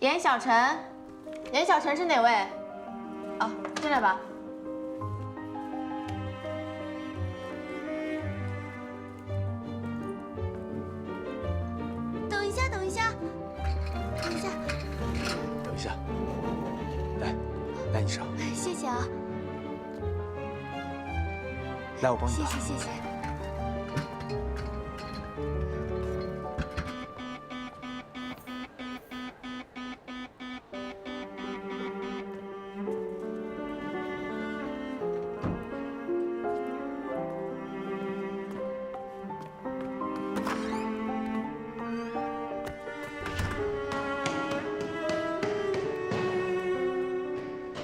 严小晨，严小晨是哪位？哦，进来吧。等一下，等一下，等一下，等一下，来，你上。谢谢啊，来，我帮你谢拿。谢谢谢。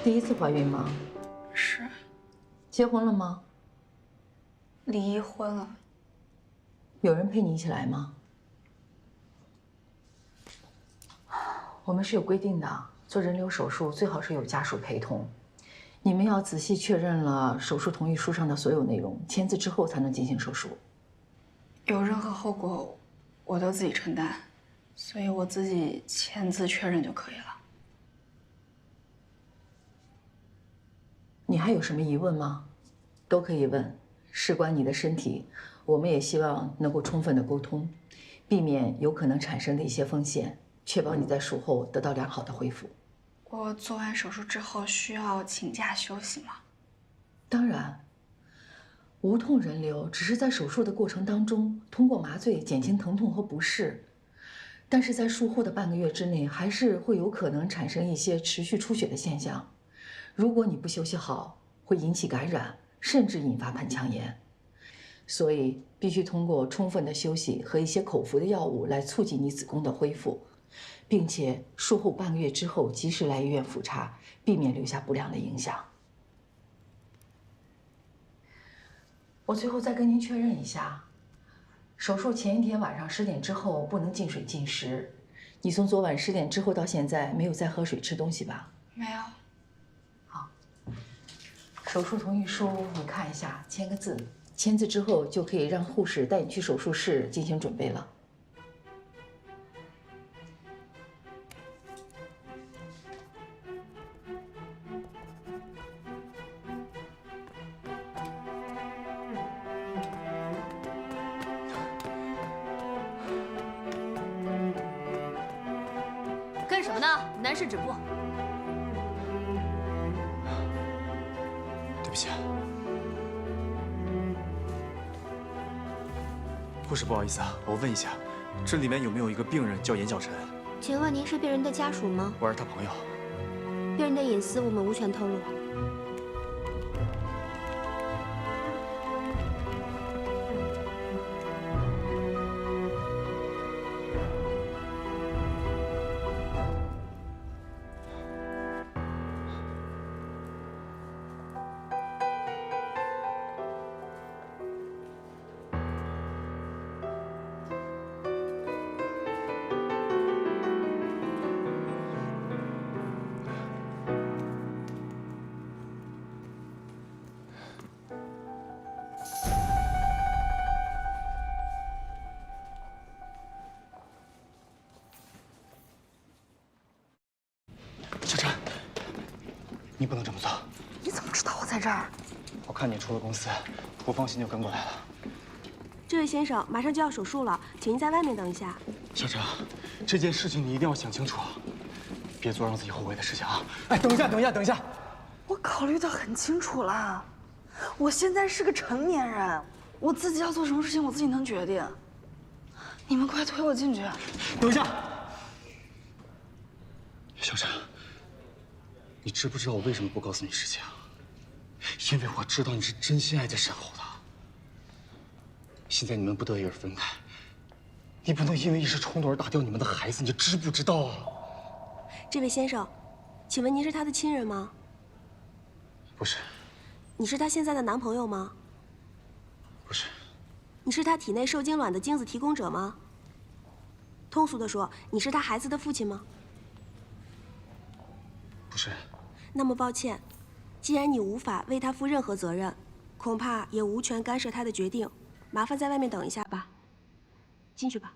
第一次怀孕吗？是。结婚了吗？离婚了。有人陪你一起来吗？我们是有规定的，做人流手术最好是有家属陪同。你们要仔细确认了手术同意书上的所有内容，签字之后才能进行手术。有任何后果，我都自己承担，所以我自己签字确认就可以了。 你还有什么疑问吗？都可以问。事关你的身体，我们也希望能够充分的沟通，避免有可能产生的一些风险，确保你在术后得到良好的恢复。我做完手术之后需要请假休息吗？当然，无痛人流只是在手术的过程当中，通过麻醉减轻疼痛和不适，但是在术后的半个月之内，还是会有可能产生一些持续出血的现象。 如果你不休息好，会引起感染，甚至引发盆腔炎。所以必须通过充分的休息和一些口服的药物来促进你子宫的恢复，并且术后半个月之后及时来医院复查，避免留下不良的影响。我最后再跟您确认一下，手术前一天晚上10点之后不能进水进食。你从昨晚10点之后到现在没有再喝水吃东西吧？没有。 手术同意书你看一下，签个字，签字之后就可以让护士带你去手术室进行准备了。干什么呢？男士止步。 对不起，护士，不好意思啊，我问一下，这里面有没有一个病人叫严小晨？请问您是病人的家属吗？我是他朋友。病人的隐私我们无权透露。小陈，你不能这么做。你怎么知道我在这儿？我看你出了公司，不放心就跟过来了。这位先生，马上就要手术了，请您在外面等一下。小陈，这件事情你一定要想清楚，别做让自己后悔的事情啊！哎，等一下，等一下，等一下！我考虑得很清楚了，我现在是个成年人，我自己要做什么事情我自己能决定。你们快推我进去！等一下，小陈，你知不知道我为什么不告诉你实情？因为我知道你是真心爱在身后的。现在你们不得已而分开，你不能因为一时冲动而打掉你们的孩子，你知不知道啊？这位先生，请问您是他的亲人吗？不是。你是他现在的男朋友吗？不是。你是他体内受精卵的精子提供者吗？通俗的说，你是他孩子的父亲吗？不是。那么抱歉，既然你无法为他负任何责任，恐怕也无权干涉他的决定。麻烦在外面等一下吧。进去吧。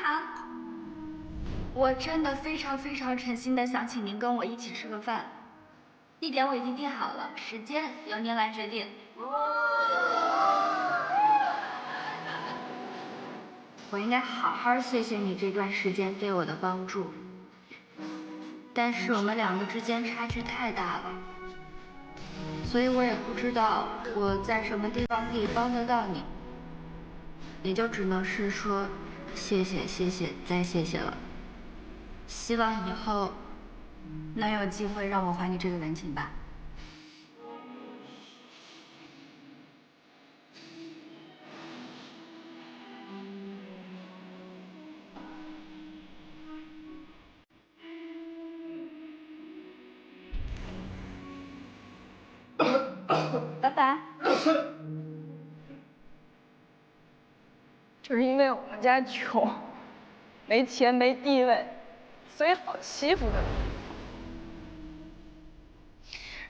好，我真的非常诚心的想请您跟我一起吃个饭，地点我已经定好了，时间由您来决定。我应该好好谢谢你这段时间对我的帮助，但是我们两个之间差距太大了，所以我也不知道我在什么地方可以帮得到你，也就只能是说谢谢再谢谢了。希望以后能有机会让我还你这个人情吧。拜拜。就是因为我们家穷，没钱没地位，所以好欺负的。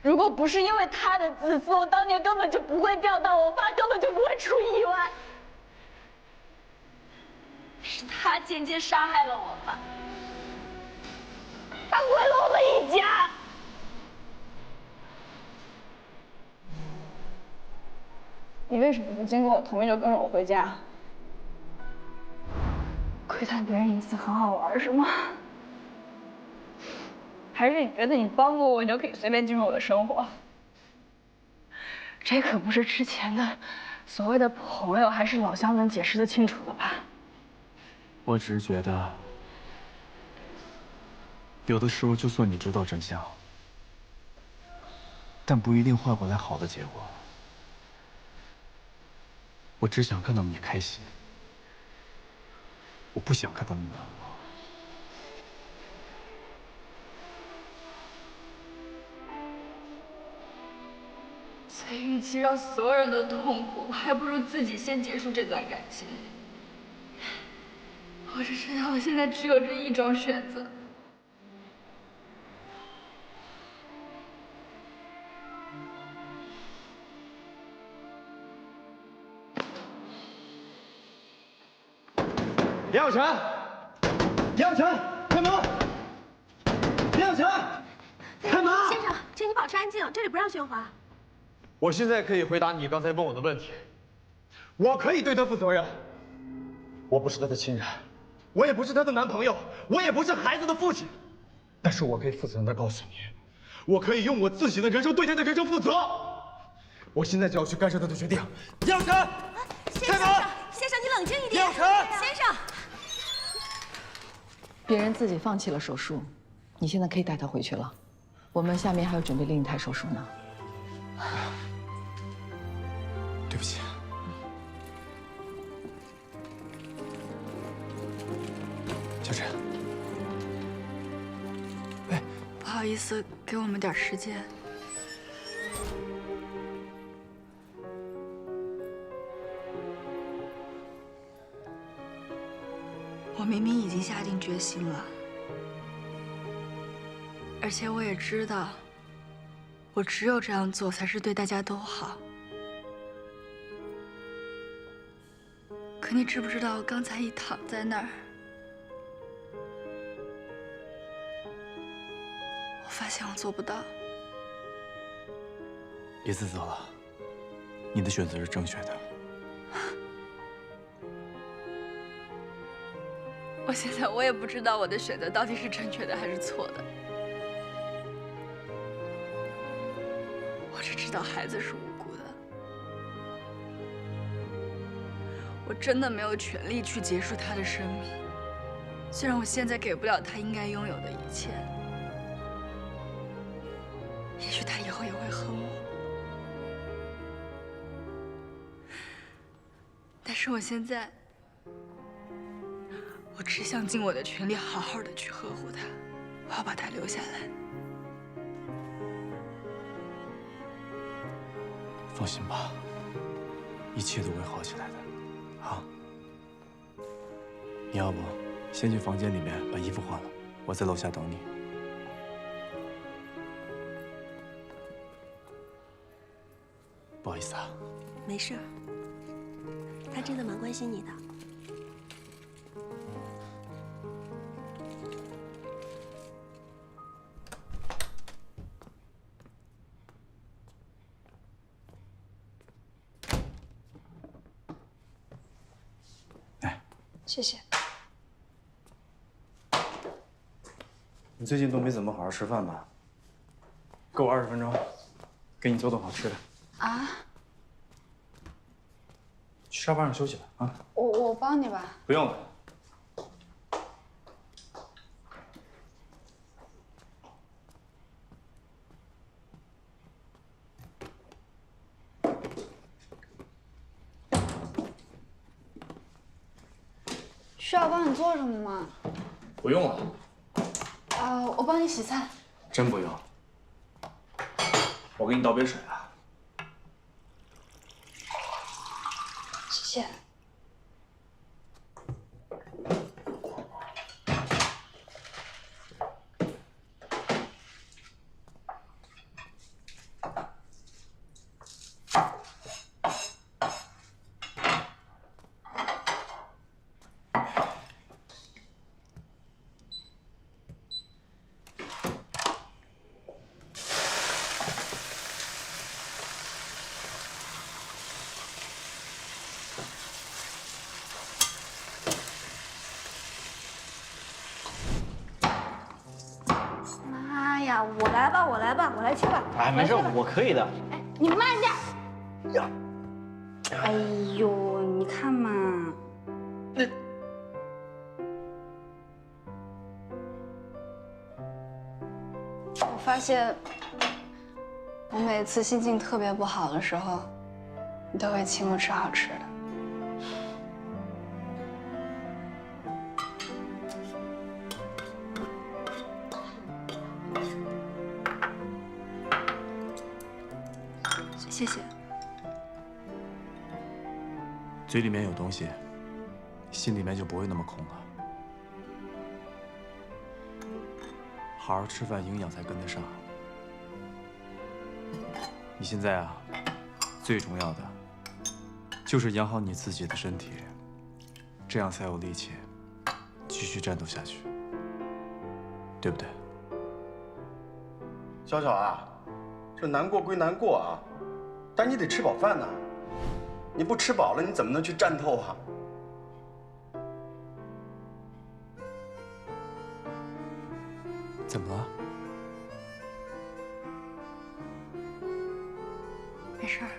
如果不是因为他的自私，我当年根本就不会钓到，我爸根本就不会出意外。是他间接杀害了我爸，他毁了我们一家。你为什么不经过我同意就跟着我回家？窥探别人隐私很好玩是吗？还是你觉得你帮过我，你就可以随便进入我的生活？这可不是之前的所谓的朋友还是老乡能解释得清楚的吧？我只是觉得，有的时候就算你知道真相，但不一定换回来好的结果。我只想看到你开心，我不想看到你难过。所以，与其让所有人都痛苦，还不如自己先结束这段感情。我只知道，我现在只有这一种选择。李小晨，李小晨，开门！李小晨，开门！先生，请你保持安静，这里不让喧哗。我现在可以回答你刚才问我的问题，我可以对他负责任。我不是他的亲人，我也不是他的男朋友，我也不是孩子的父亲，但是我可以负责任的告诉你，我可以用我自己的人生对他的人生负责。我现在就要去干涉他的决定。李小晨，开门！先生，你冷静一点。李小晨，先生，别人自己放弃了手术，你现在可以带他回去了。我们下面还要准备另一台手术呢。对不起。小陈，不好意思，给我们点时间。我明明已经下定决心了，而且我也知道，我只有这样做才是对大家都好。可你知不知道，我刚才一躺在那儿，我发现我做不到。别自责了，你的选择是正确的。我现在我也不知道我的选择到底是正确的还是错的。我只知道孩子是无辜的，我真的没有权利去结束他的生命。虽然我现在给不了他应该拥有的一切，也许他以后也会恨我，但是我现在。我只想尽我的全力，好好的去呵护他，我要把他留下来。放心吧，一切都会好起来的，啊！你要不先去房间里面把衣服换了，我在楼下等你。不好意思啊。没事，他真的蛮关心你的。谢谢。你最近都没怎么好好吃饭吧？给我20分钟，给你做顿好吃的。啊？去沙发上休息吧。啊，我帮你吧。不用了。需要帮你做什么吗？不用了。我帮你洗菜。真不用。我给你倒杯水啊。谢谢。妈呀，我来吧，我来吧，我来切吧。哎，没事，我可以的。哎，你慢点。呀。哎呦，你看嘛。我发现，我每次心情特别不好的时候，你都会请我吃好吃的。谢谢。嘴里面有东西，心里面就不会那么空了。好好吃饭，营养才跟得上。你现在啊，最重要的就是养好你自己的身体，这样才有力气继续战斗下去，对不对？小小啊，这难过归难过啊，但是你得吃饱饭呐。你不吃饱了，你怎么能去战斗啊？怎么了？没事儿。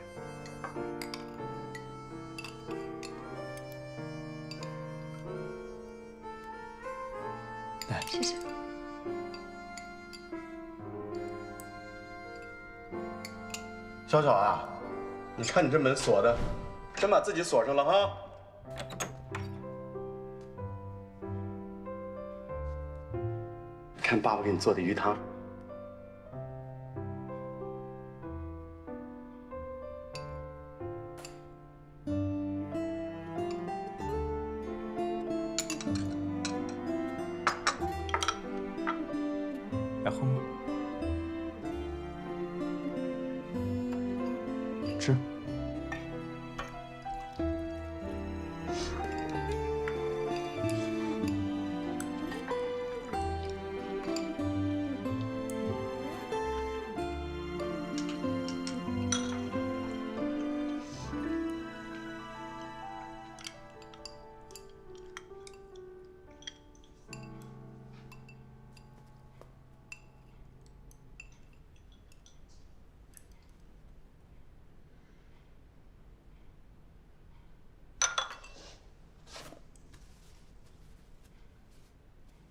来，谢谢。小小啊，你看你这门锁的，真把自己锁上了哈。看爸爸给你做的鱼汤。来喝吗？吃。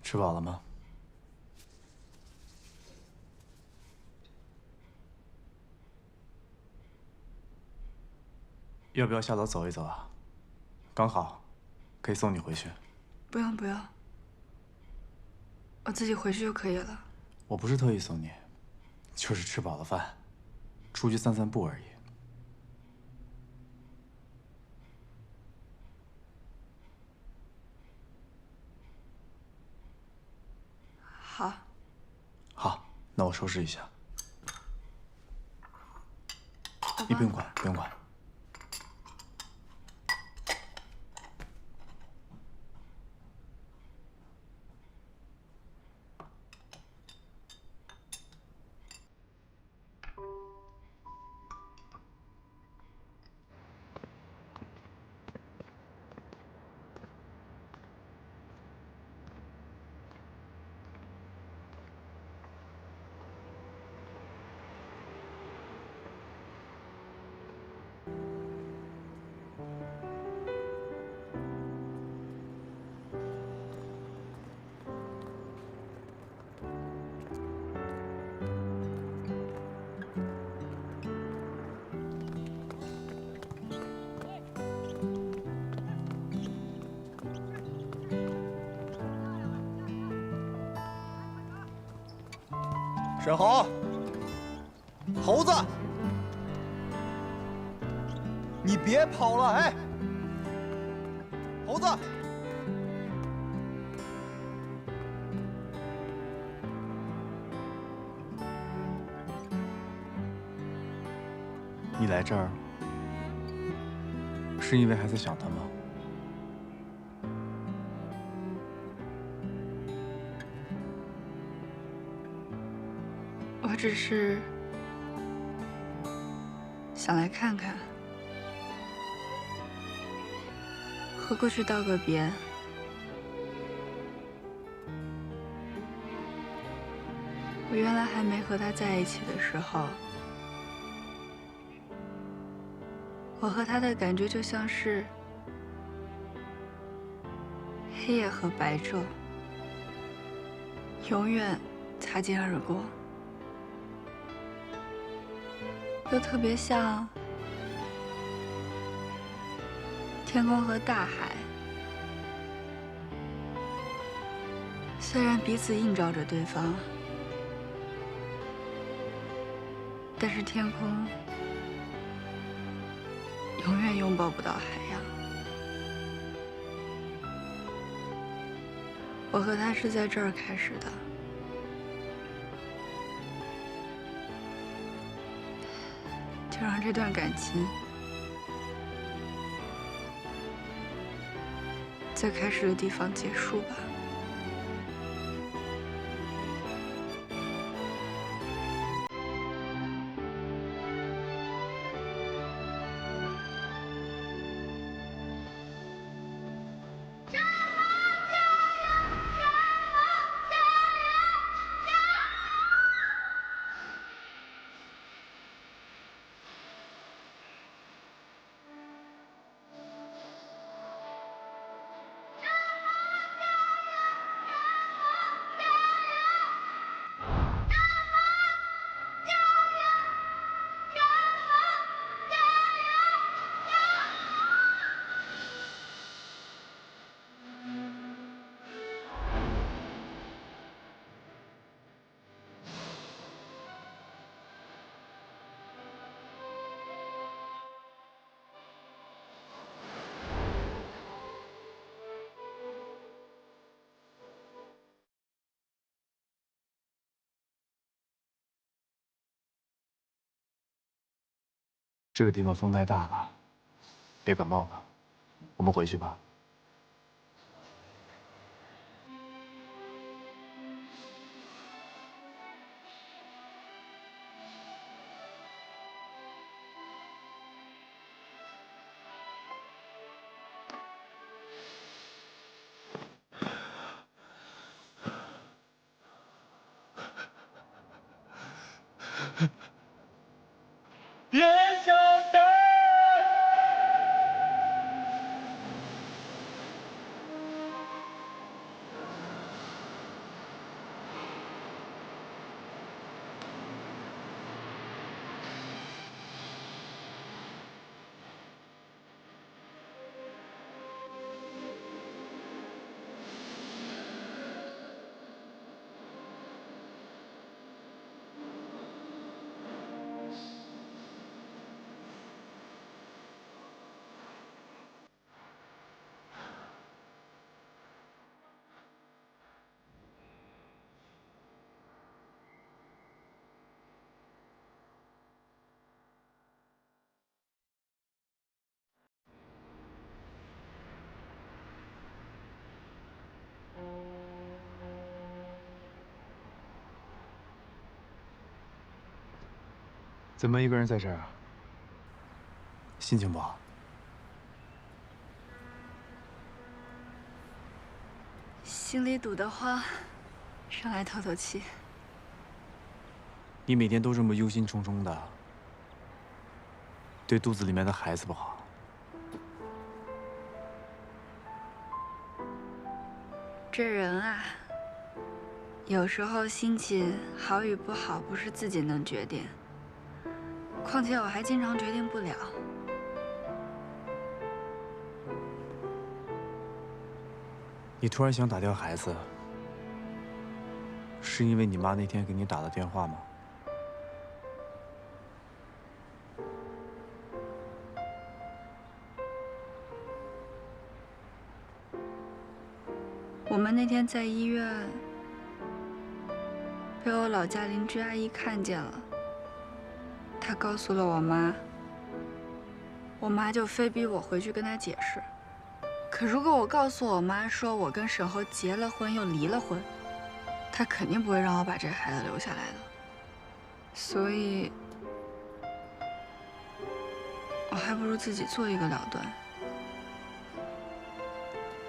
吃饱了吗？要不要下楼走一走啊？刚好，可以送你回去。不用不用，我自己回去就可以了。我不是特意送你，就是吃饱了饭，出去散散步而已。好。好，那我收拾一下。你不用管，不用管。沈豪，猴子，你别跑了，哎，猴子。 你来这儿是因为还在想他吗？我只是想来看看，和过去道个别。我原来还没和他在一起的时候。 我和他的感觉就像是黑夜和白昼，永远擦肩而过，又特别像天空和大海，虽然彼此映照着对方，但是天空 永远拥抱不到海洋。我和他是在这儿开始的，就让这段感情在开始的地方结束吧。 这个地方风太大了，别感冒了。我们回去吧。别想等。怎么一个人在这儿啊？心情不好？心里堵得慌，上来透透气。你每天都这么忧心忡忡的，对肚子里面的孩子不好。这人啊，有时候心情好与不好不是自己能决定，况且我还经常决定不了。你突然想打掉孩子，是是因为你妈那天给你打的电话吗？我们那天在医院被我老家邻居阿姨看见了，她告诉了我妈，我妈就非逼我回去跟她解释。可如果我告诉我妈说我跟沈侯结了婚又离了婚，她肯定不会让我把这孩子留下来的。所以，我还不如自己做一个了断。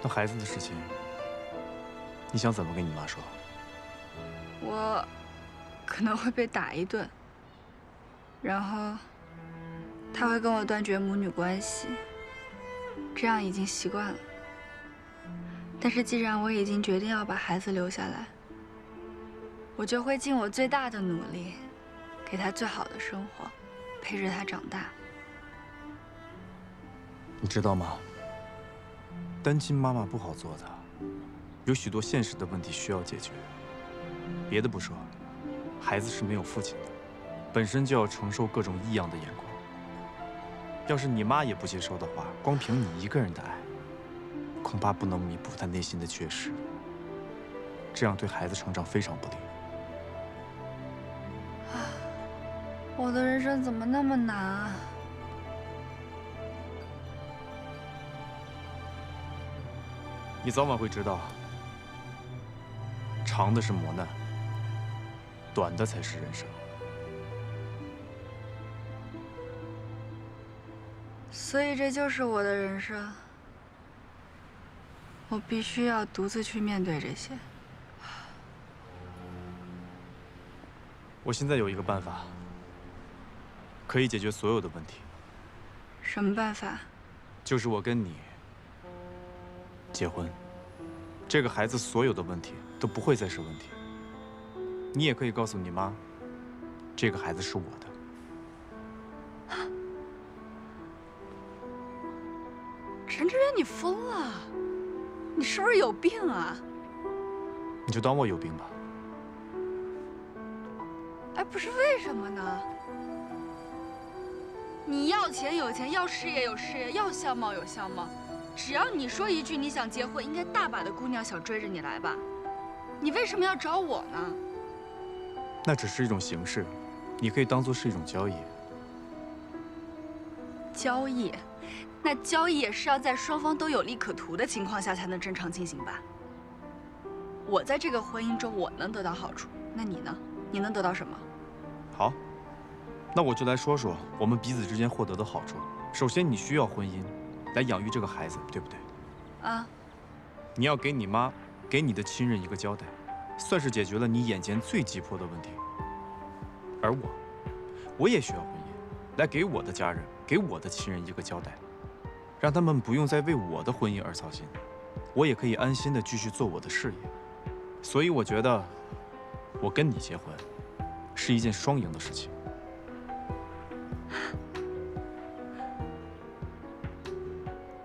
那孩子的事情，你想怎么跟你妈说？我可能会被打一顿，然后她会跟我断绝母女关系，这样已经习惯了。但是既然我已经决定要把孩子留下来，我就会尽我最大的努力，给他最好的生活，陪着他长大。你知道吗？单亲妈妈不好做的，有许多现实的问题需要解决。别的不说，孩子是没有父亲的，本身就要承受各种异样的眼光。要是你妈也不接受的话，光凭你一个人的爱，恐怕不能弥补她内心的缺失。这样对孩子成长非常不利。我的人生怎么那么难啊？你早晚会知道，长的是磨难，短的才是人生。所以这就是我的人生，我必须要独自去面对这些。我现在有一个办法，可以解决所有的问题。什么办法？就是我跟你结婚，这个孩子所有的问题都不会再是问题。你也可以告诉你妈，这个孩子是我的。陈志远，你疯了？你是不是有病啊？你就当我有病吧。哎，不是为什么呢？你要钱有钱，要事业有事业，要相貌有相貌。只要你说一句你想结婚，应该大把的姑娘想追着你来吧？你为什么要找我呢？那只是一种形式，你可以当做是一种交易。交易？那交易也是要在双方都有利可图的情况下才能正常进行吧？我在这个婚姻中我能得到好处，那你呢？你能得到什么？好，那我就来说说我们彼此之间获得的好处。首先，你需要婚姻来养育这个孩子，对不对？啊。你要给你妈、给你的亲人一个交代，算是解决了你眼前最急迫的问题。而我也需要婚姻，来给我的家人、给我的亲人一个交代，让他们不用再为我的婚姻而操心，我也可以安心的继续做我的事业。所以我觉得，我跟你结婚是一件双赢的事情。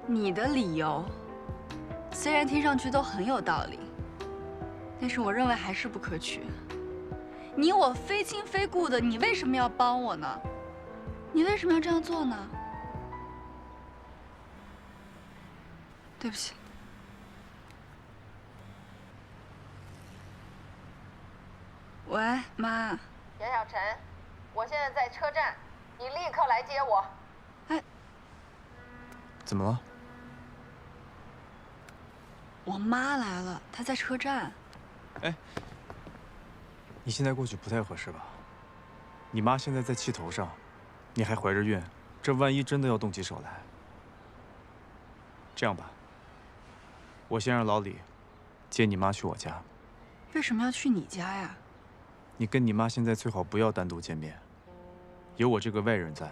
你的理由虽然听上去都很有道理，但是我认为还是不可取。你我非亲非故的，你为什么要帮我呢？你为什么要这样做呢？对不起。喂，妈。杨小晨，我现在在车站，你立刻来接我。哎，怎么了？我妈来了，她在车站。哎，你现在过去不太合适吧？你妈现在在气头上，你还怀着孕，这万一真的要动起手来，这样吧，我先让老李接你妈去我家。为什么要去你家呀？你跟你妈现在最好不要单独见面，有我这个外人在，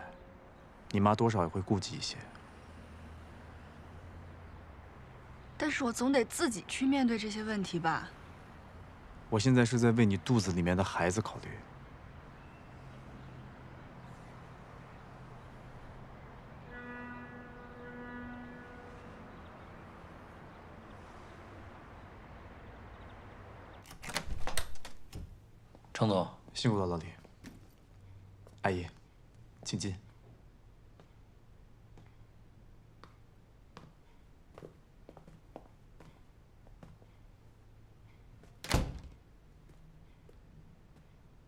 你妈多少也会顾忌一些。但是我总得自己去面对这些问题吧。我现在是在为你肚子里面的孩子考虑。程总，辛苦了，老李。阿姨，请进。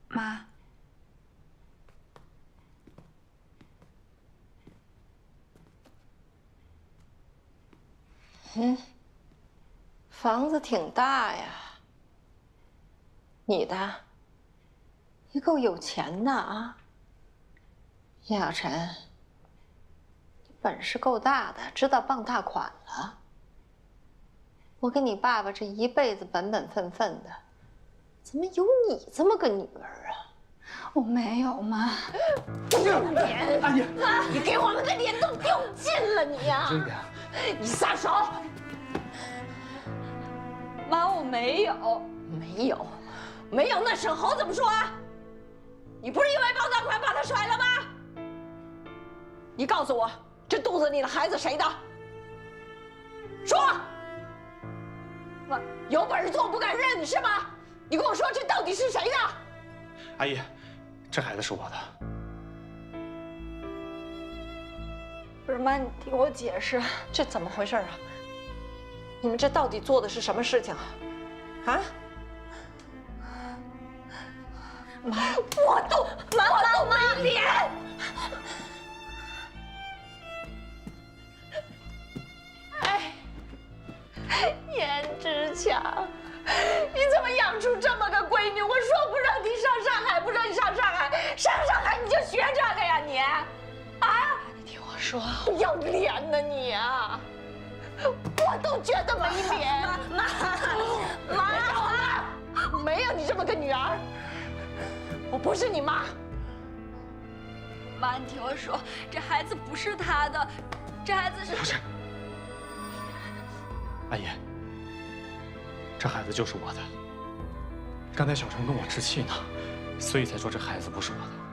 妈，房子挺大呀，你的，你够有钱的啊。叶小晨，你本事够大的，知道傍大款了。我跟你爸爸这一辈子本本分分的，怎么有你这么个女儿啊？我没有妈。丢脸！阿姨，妈，你给我们的脸都丢尽了，你呀！真的。你撒手！妈，我没有。没有，那沈侯怎么说啊？你不是因为傍大款把他甩了吗？你告诉我，这肚子里的孩子谁的？说！妈，有本事做不敢认是吗？你跟我说，这到底是谁的？阿姨，这孩子是我的。不是妈，你听我解释，这怎么回事啊？你们这到底做的是什么事情啊？妈，我都没脸！颜之强，你怎么养出这么个闺女？我说不让你上上海，不让你上上海，上海你就学这个呀你？啊！你听我说，不要脸呢你啊！我都觉得没脸。妈，没有你这么个女儿，我不是你妈。妈，你听我说，这孩子不是他的，这孩子是……不是，阿姨，这孩子就是我的。刚才小陈跟我置气呢，所以才说这孩子不是我的。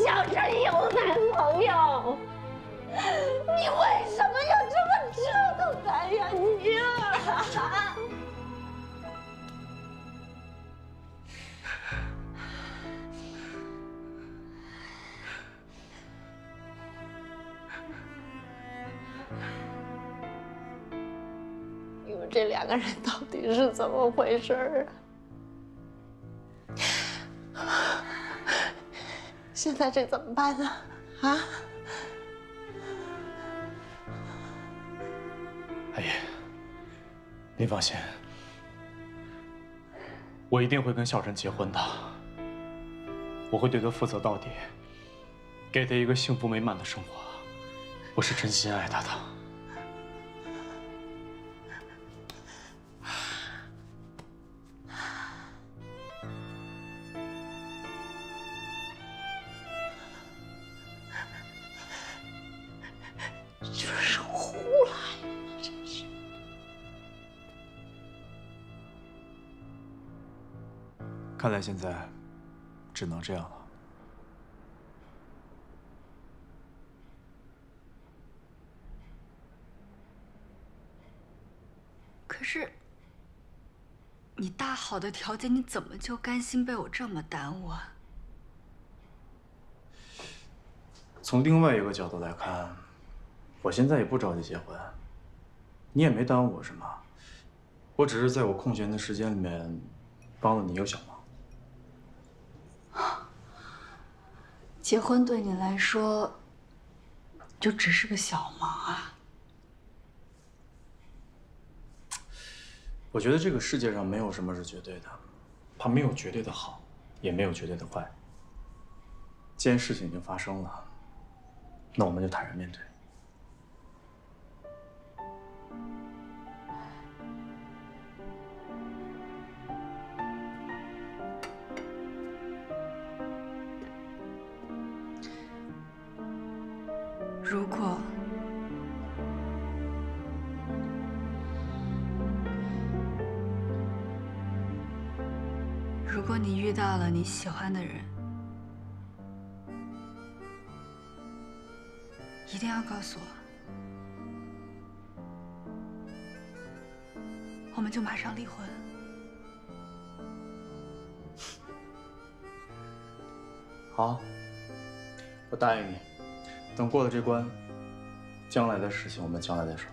小陈有男朋友，你为什么要这么折腾他呀你？你们这两个人到底是怎么回事啊？现在这怎么办呢？啊？阿姨，您放心，我一定会跟小陈结婚的。我会对他负责到底，给他一个幸福美满的生活。我是真心爱他的。就是胡来呀，真是。看来现在只能这样了。可是，你大好的条件，你怎么就甘心被我这么耽误啊？从另外一个角度来看，我现在也不着急结婚，你也没耽误我什么，我只是在我空闲的时间里面帮了你一个小忙。结婚对你来说，就只是个小忙啊？我觉得这个世界上没有什么是绝对的，它没有绝对的好，也没有绝对的坏。既然事情已经发生了，那我们就坦然面对。你遇到了你喜欢的人，一定要告诉我，我们就马上离婚。好，我答应你，等过了这关，将来的事情我们将来再说。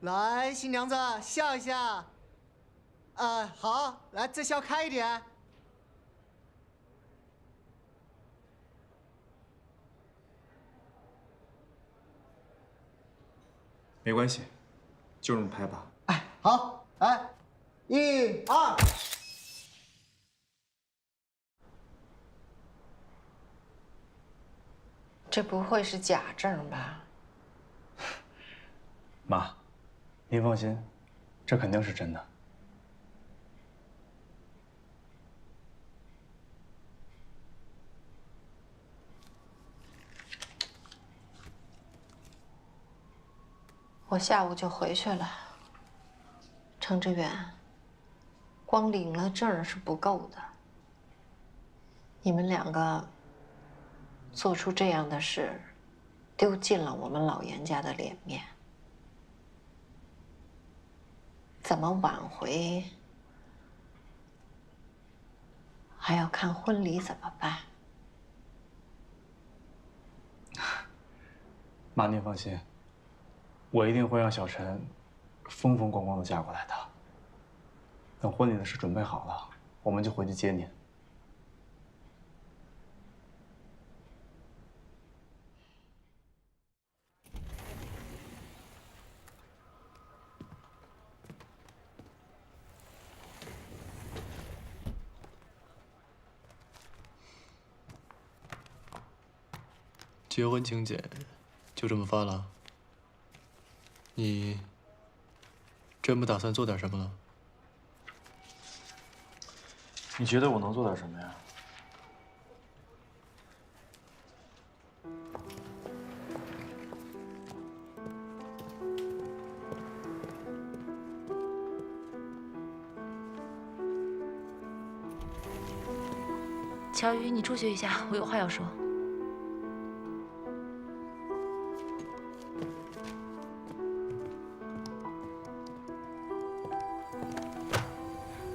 来，新娘子笑一下。好，来，再笑开一点。没关系，就这么拍吧。哎，好，来，1、2。这不会是假证吧？妈，您放心，这肯定是真的。我下午就回去了。程志远，光领了证是不够的。你们两个做出这样的事，丢尽了我们老严家的脸面。怎么挽回，还要看婚礼怎么办。妈，您放心，我一定会让小陈风风光光的嫁过来的。等婚礼的事准备好了，我们就回去接您。结婚请柬就这么发了？你真不打算做点什么了？你觉得我能做点什么呀？乔宇，你出去一下，我有话要说。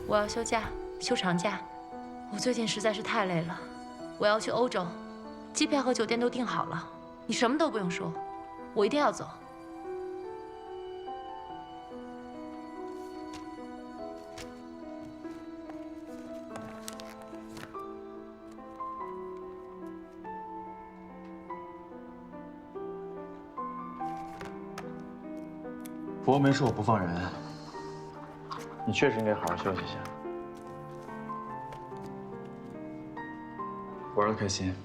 我要休假，休长假。我最近实在是太累了，我要去欧洲，机票和酒店都订好了，你什么都不用说，我一定要走。不过没说我不放人，你确实应该好好休息一下，玩得开心。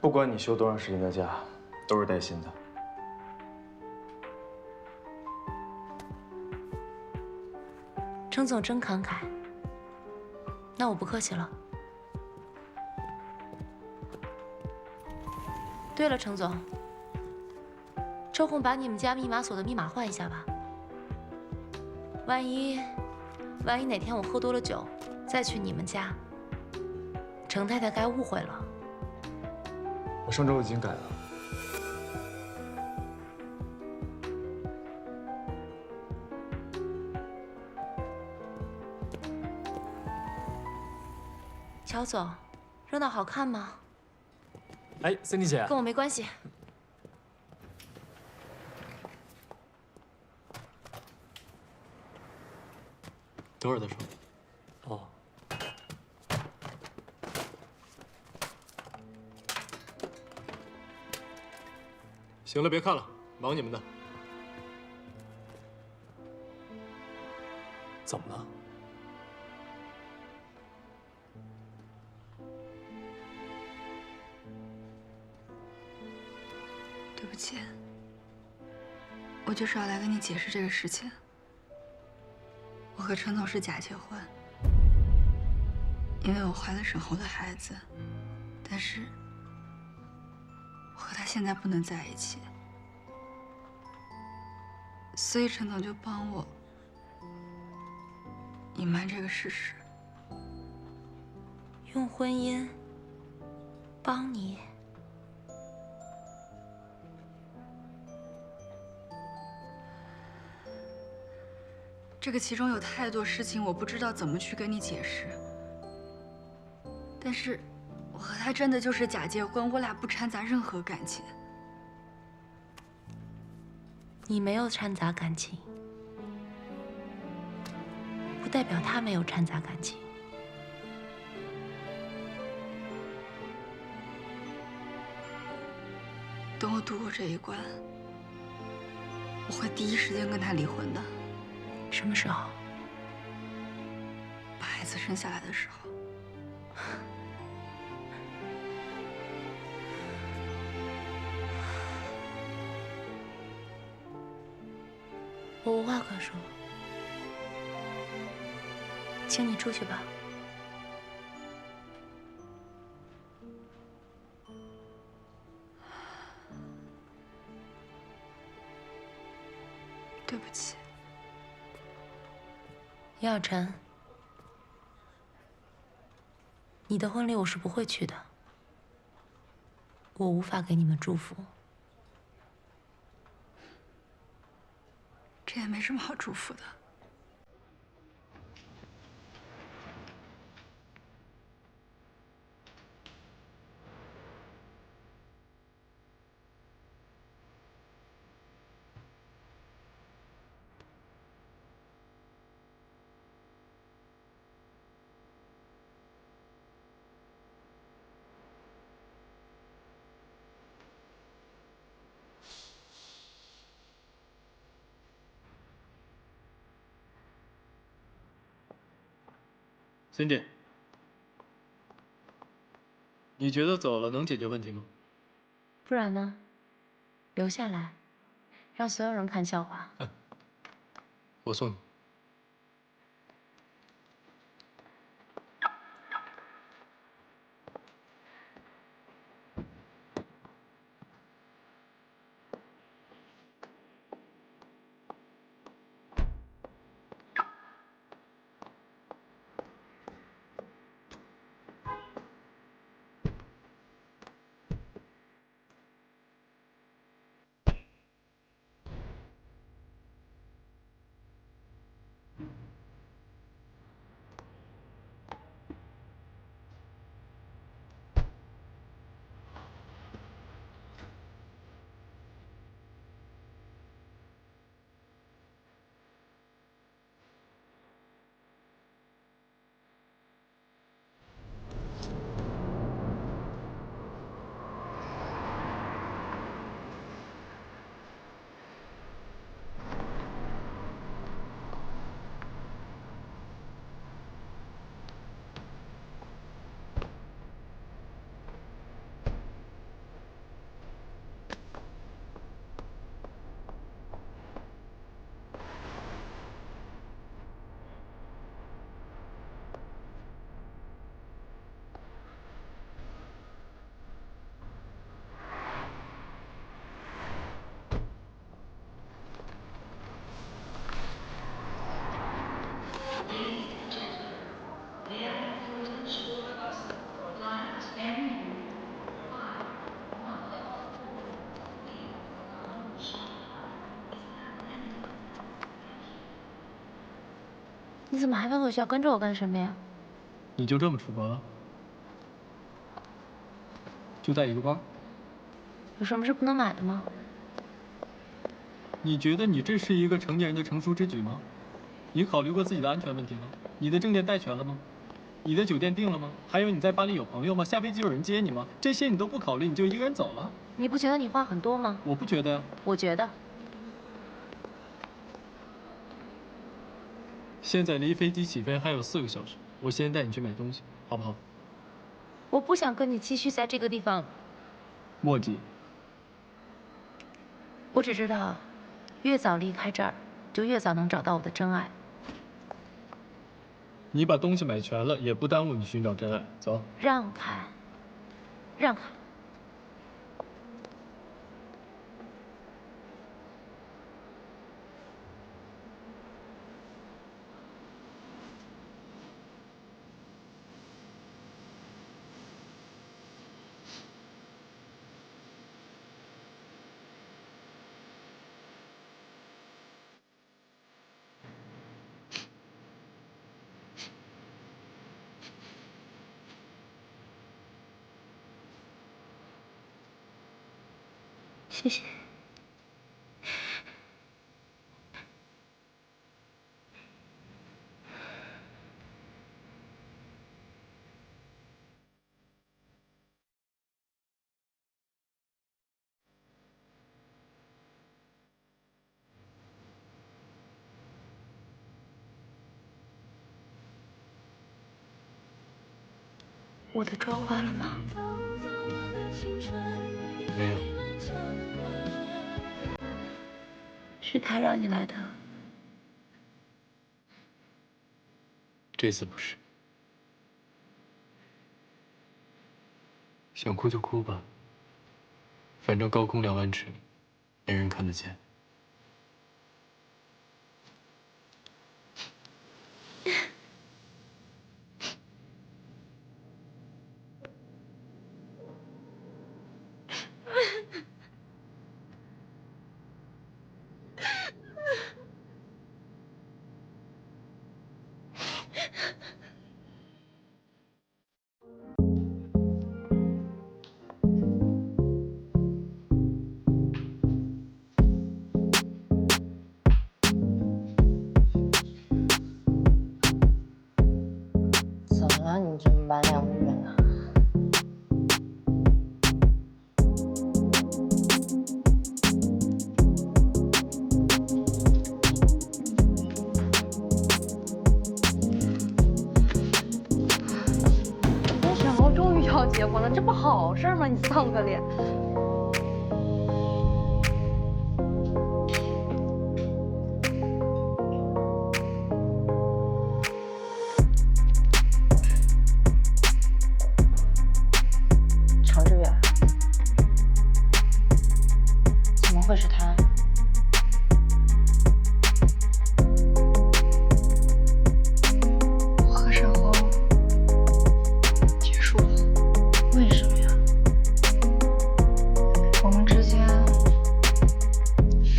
不管你休多长时间的假，都是带薪的。程总真慷慨，那我不客气了。对了，程总，抽空把你们家密码锁的密码换一下吧。万一哪天我喝多了酒，再去你们家，程太太该误会了。我上周已经改了。乔总，热闹好看吗？哎，Cindy 姐，跟我没关系。等会儿再说。哦。行了，别看了，忙你们的。怎么了？对不起，我就是要来跟你解释这个事情。我和陈总是假结婚，因为我怀了沈侯的孩子，但是我和他现在不能在一起，所以陈总就帮我隐瞒这个事实。用婚姻帮你？这个其中有太多事情，我不知道怎么去跟你解释。但是，我和他真的就是假结婚，我俩不掺杂任何感情。你没有掺杂感情，不代表他没有掺杂感情。等我度过这一关，我会第一时间跟他离婚的。什么时候？把孩子生下来的时候。我无话可说，请你出去吧。对不起。叶晨，你的婚礼我是不会去的，我无法给你们祝福。这也没什么好祝福的。Cindy，你觉得走了能解决问题吗？不然呢？留下来，让所有人看笑话。我送你。你怎么还问我需要跟着我干什么呀？你就这么出国了？就在一个班。有什么是不能买的吗？你觉得你这是一个成年人的成熟之举吗？你考虑过自己的安全问题吗？你的证件带全了吗？你的酒店订了吗？还有你在巴黎有朋友吗？下飞机有人接你吗？这些你都不考虑，你就一个人走了？你不觉得你话很多吗？我不觉得呀。我觉得。现在离飞机起飞还有4个小时，我先带你去买东西，好不好？我不想跟你继续在这个地方墨迹。我只知道，越早离开这儿，就越早能找到我的真爱。你把东西买全了，也不耽误你寻找真爱。走。让开，让开。谢谢。我的妆化了吗？没有。是他让你来的。这次不是。想哭就哭吧，反正高空2万尺，没人看得见。怎么了？你这满脸乌云的。跟沈豪终于要结婚了，这不好事吗？你丧个脸。会是他？我和沈豪结束了。为什么呀？我们之间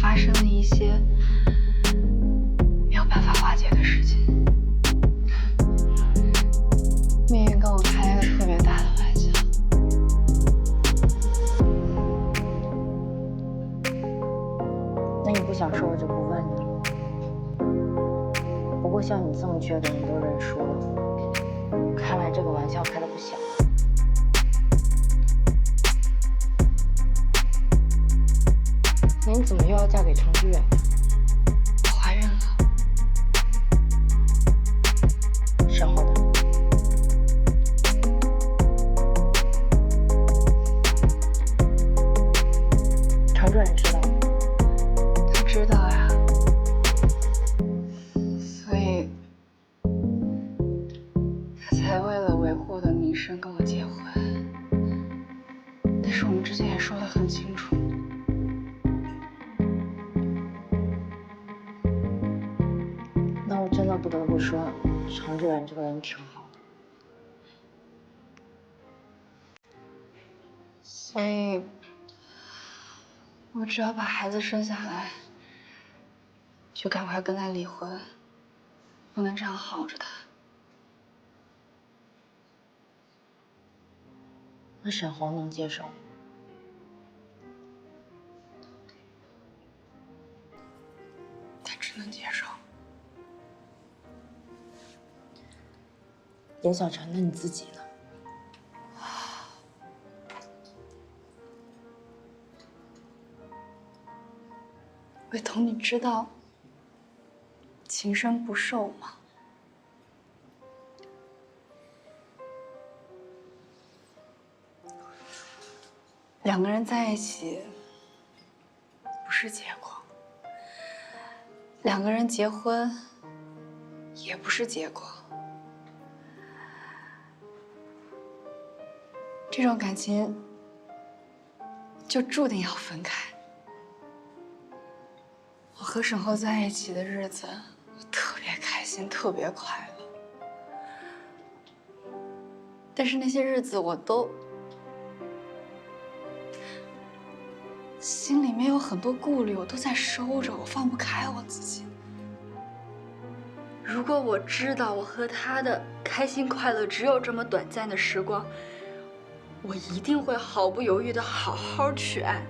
发生了一些没有办法化解的事情，命运跟我开了个特别大的玩笑。那你不想说，我就不问你了。不过像你这么倔的人都认输了，看来这个玩笑开得不小。那你怎么又要嫁给程志远？我怀孕了。然后呢？程志远知道吗？他知道呀，所以他才为了维护我的名声跟我结婚。但是我们之前也说得很清楚。那我真的不得不说，程志远这个人挺好的。所以，我只要把孩子生下来，就赶快跟他离婚，不能这样耗着他。那沈侯能接受吗？他只能接受。严小晨，那你自己呢？伟彤，你知道情深不寿吗？两个人在一起不是结果，两个人结婚也不是结果。这种感情就注定要分开。我和沈浩在一起的日子，我特别开心，特别快乐。但是那些日子我都心里面有很多顾虑，我都在收着，我放不开我自己。如果我知道我和他的开心快乐只有这么短暂的时光，我一定会毫不犹豫的好好去爱。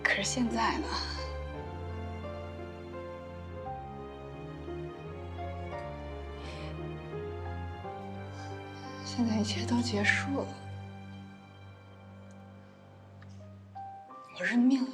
可是现在呢？现在一切都结束了，我认命了。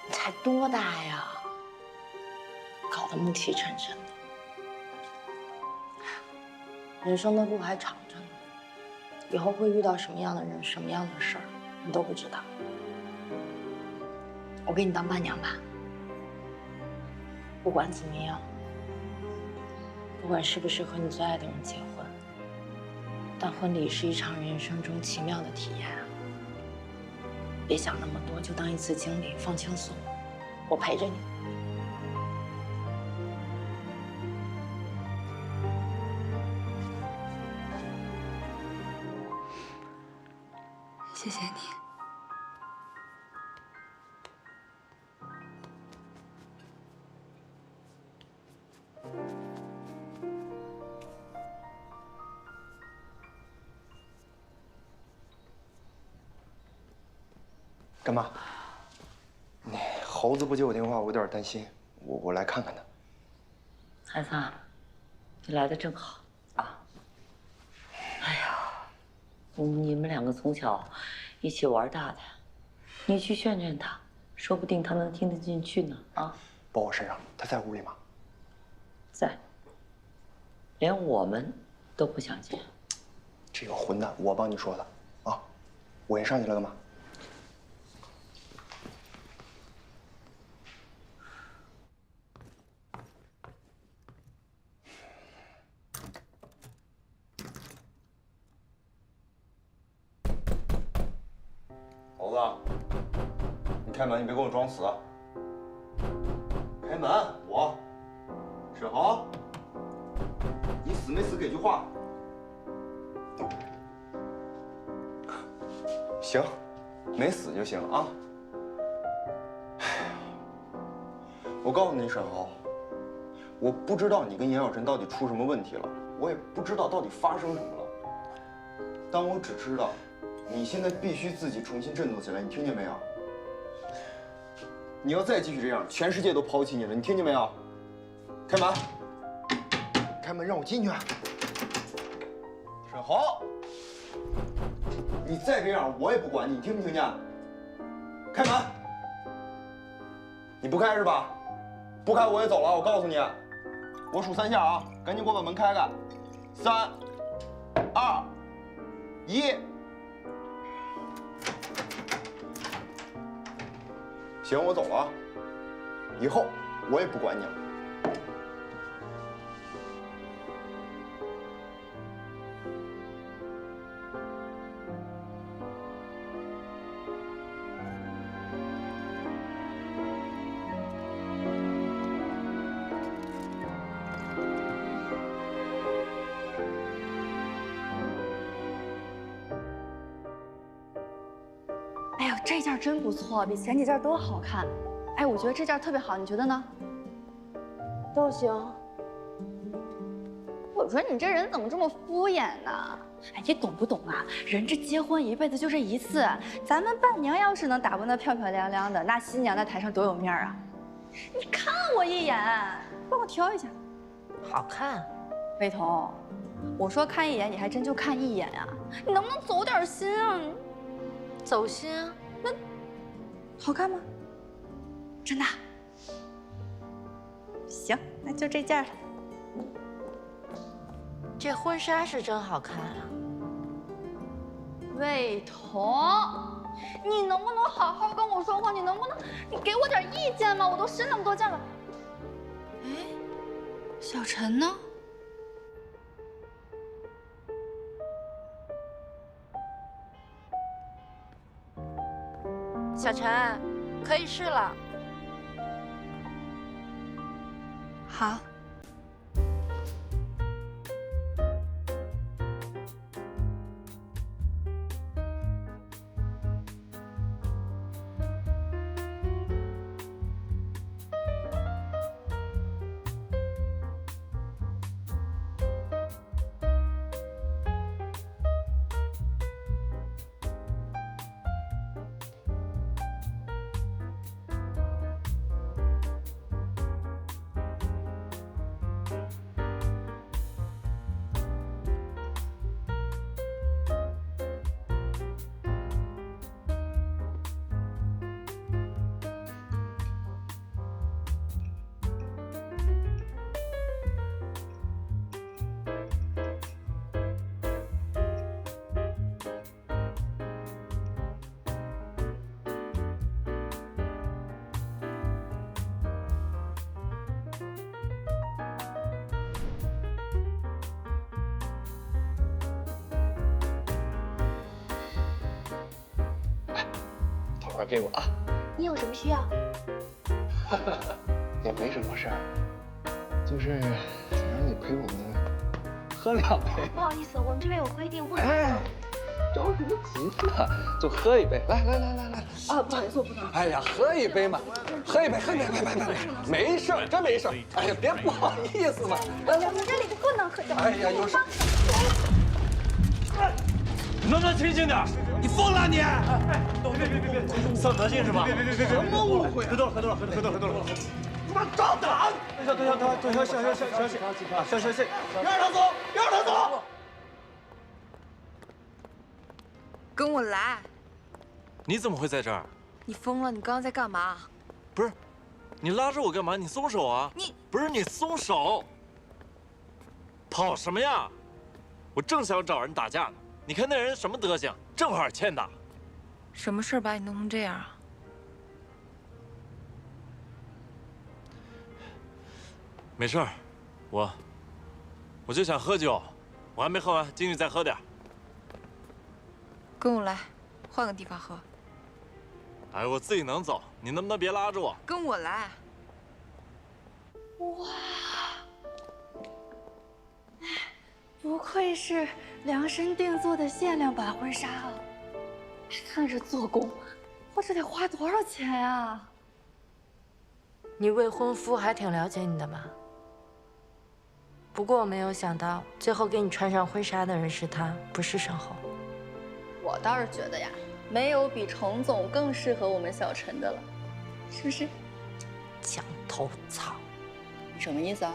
你才多大呀？搞得暮气沉沉的。人生的路还长着呢，以后会遇到什么样的人、什么样的事儿，你都不知道。我给你当伴娘吧。不管怎么样，不管是不是和你最爱的人结婚，但婚礼是一场人生中奇妙的体验啊。别想那么多，就当一次经历，放轻松，我陪着你。谢谢你。干妈，那猴子不接我电话，我有点担心，我来看看他。孩子啊，你来的正好啊。哎呀，你们两个从小一起玩大的，你去劝劝他，说不定他能听得进去呢。啊，包我身上，他在屋里吗？在。连我们都不想见。这个混蛋，我帮你说的啊！我先上去了，干嘛？猴子，你开门，你别跟我装死。开门，我，沈豪，你死没死？给句话。行，没死就行啊。我告诉你，沈豪，我不知道你跟严小晨到底出什么问题了，我也不知道到底发生什么了，但我只知道。你现在必须自己重新振作起来，你听见没有？你要再继续这样，全世界都抛弃你了，你听见没有？开门，开门，让我进去。沈豪，你再这样，我也不管你，你听没听见？开门，你不开是吧？不开我也走了，我告诉你，我数3下啊，赶紧给我把门开开。3、2、1。行，我走了，以后我也不管你了。这件真不错，比前几件都好看。哎，我觉得这件特别好，你觉得呢？都行。我说你这人怎么这么敷衍呢？哎，你懂不懂啊？人这结婚一辈子就这一次，咱们伴娘要是能打扮得漂漂亮亮的，那新娘在台上多有面啊！你看我一眼，帮我挑一下。好看。魏彤，我说看一眼，你还真就看一眼呀？你能不能走点心啊？走心啊？那好看吗？真的？行，那就这件了。这婚纱是真好看啊。魏彤，你能不能好好跟我说话？你能不能给我点意见吗？我都申那么多件了。哎，小陈呢？小陈，可以试了。好。还给我啊！你有什么需要？也没什么事儿，就是想让你陪我们喝2杯。不好意思，我们这边有规定，不能。哎，着什么急呢？就喝一杯，来。啊，不好意思，我不能。哎呀，喝一杯嘛，喝一杯，没事儿，真没事儿。哎呀，别不好意思嘛。来，我们这里不能喝酒。哎呀，有事。能不能清醒点？你疯了你！别，丧德性是吧？别，什么误会？喝多了。他妈张胆！等一下，小，别让他走！跟我来！你怎么会在这儿？你疯了？你刚刚在干嘛？不是，你拉着我干嘛？你松手啊！不是你松手！跑什么呀？我正想找人打架呢。你看那人什么德行，正好欠打。什么事把你弄成这样啊？没事儿，我就想喝酒，我还没喝完，进去再喝点。跟我来，换个地方喝。哎，我自己能走，你能不能别拉着我？跟我来。哇，不愧是量身定做的限量版婚纱啊！看着做工，我这得花多少钱呀？你未婚夫还挺了解你的嘛。不过我没有想到，最后给你穿上婚纱的人是他，不是沈侯。我倒是觉得呀，没有比程总更适合我们小陈的了，是不是？墙头草，你什么意思啊？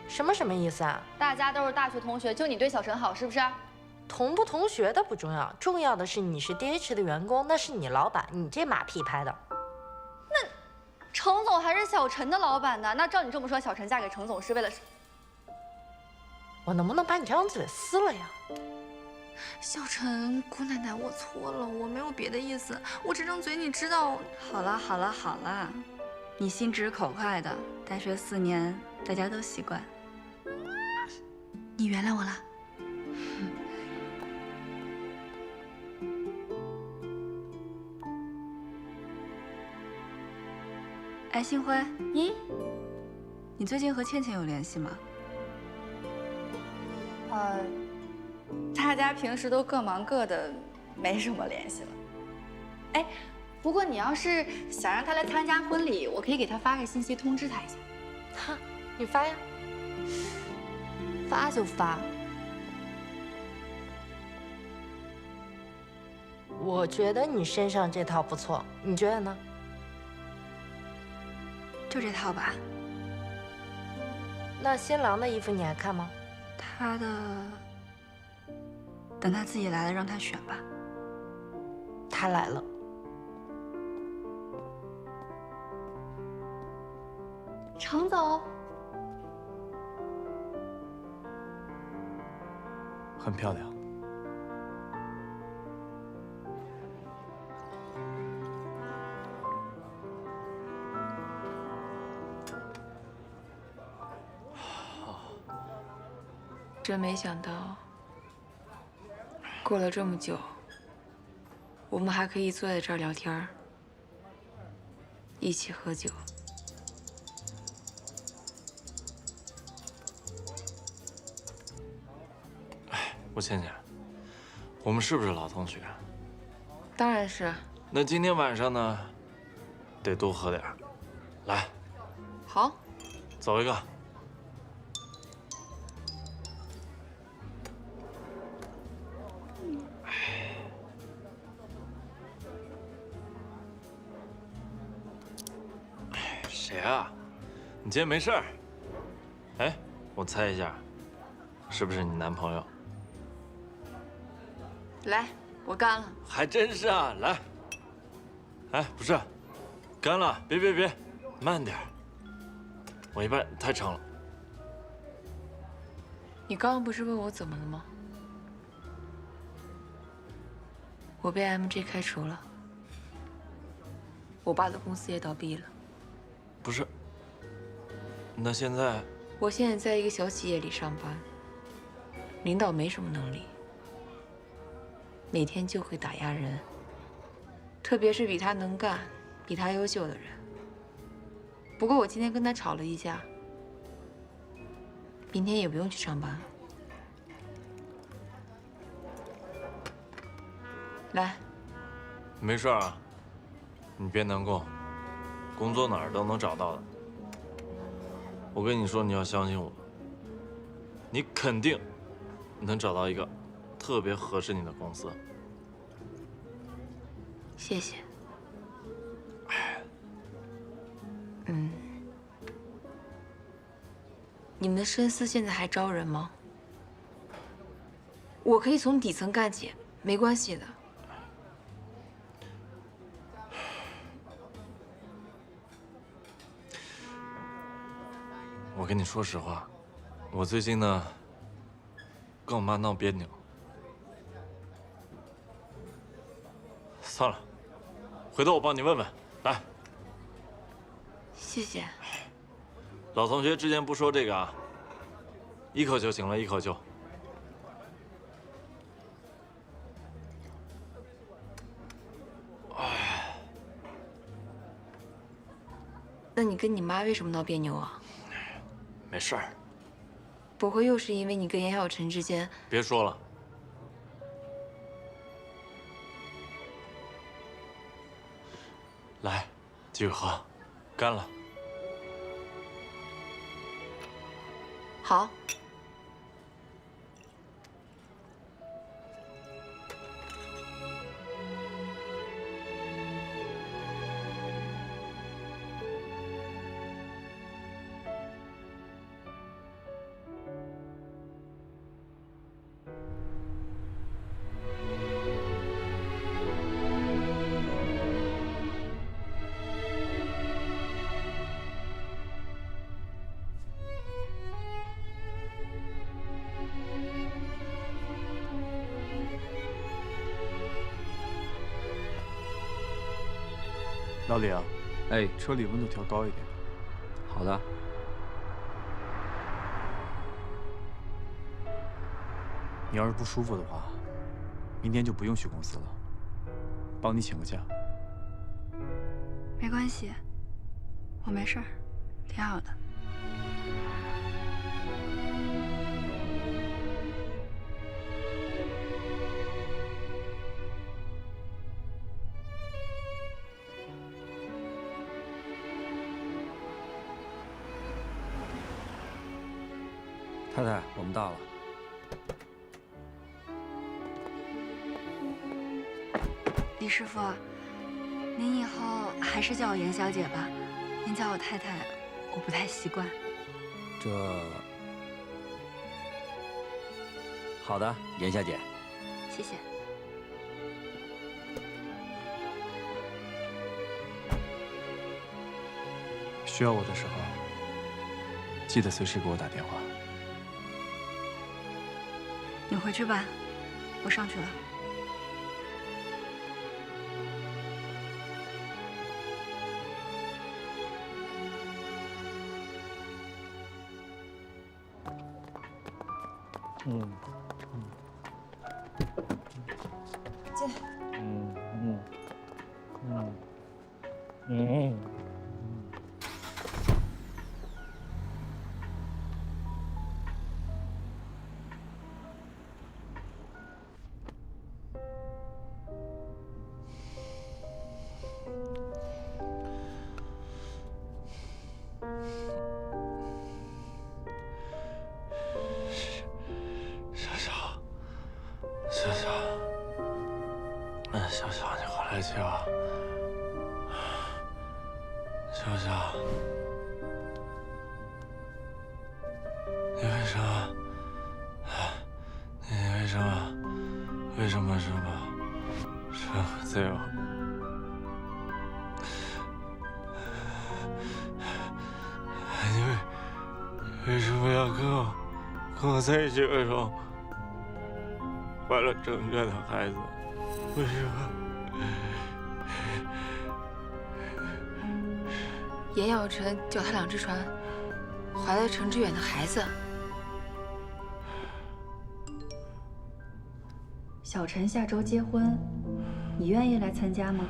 什么意思啊？大家都是大学同学，就你对小陈好，是不是？同不同学的不重要，重要的是你是 DH 的员工，那是你老板，你这马屁拍的。那程总还是小陈的老板呢？那照你这么说，小陈嫁给程总是为了什么？我能不能把你这张嘴撕了呀？小陈，姑奶奶，我错了，我没有别的意思，我这张嘴你知道。好了，你心直口快的，大学4年大家都习惯。你原谅我了。哎，新辉，你最近和倩倩有联系吗？大家平时都各忙各的，没什么联系了。哎，不过你要是想让他来参加婚礼，我可以给他发个信息通知他一下。哈，你发呀。发就发。我觉得你身上这套不错，你觉得呢？就这套吧。那新郎的衣服你还看吗？他的，等他自己来了让他选吧。他来了。程总，很漂亮。真没想到，过了这么久，我们还可以坐在这儿聊天，一起喝酒。吴倩倩，我们是不是老同学？当然是。那今天晚上呢，得多喝点儿。来，好，走一个。谁啊？你今天没事儿？哎，我猜一下，是不是你男朋友？来，我干了。还真是啊，来。哎，不是，干了，别，慢点儿。我一般太撑了。你刚刚不是问我怎么了吗？我被 MG 开除了，我爸的公司也倒闭了。不是，那现在？我现在在一个小企业里上班，领导没什么能力，每天就会打压人，特别是比他能干、比他优秀的人。不过我今天跟他吵了一架，明天也不用去上班了。来，没事啊，你别难过，工作哪儿都能找到的。我跟你说，你要相信我，你肯定能找到一个特别合适你的公司。谢谢。你们的深思现在还招人吗？我可以从底层干起，没关系的。我跟你说实话，我最近呢，跟我妈闹别扭。算了，回头我帮你问问。来，谢谢。老同学之间不说这个啊，一口就行了，一口就。那你跟你妈为什么闹别扭啊？没事儿。不会又是因为你跟严小晨之间……别说了。来，继续喝，干了。好。老李啊，哎，车里温度调高一点。好的。你要是不舒服的话，明天就不用去公司了，帮你请个假。没关系，我没事儿，挺好的。太太，我们到了。李师傅，您以后还是叫我严小姐吧，您叫我太太，我不太习惯。好的，严小姐。谢谢。需要我的时候，记得随时给我打电话。你回去吧，我上去了。小小，你回来瞧。小小，你为什么？你为什么这么对我？你为什么要跟我在一起？为什么怀了正确的孩子？为什么？严耀晨脚踏两只船，怀了程志远的孩子。小陈下周结婚，你愿意来参加吗？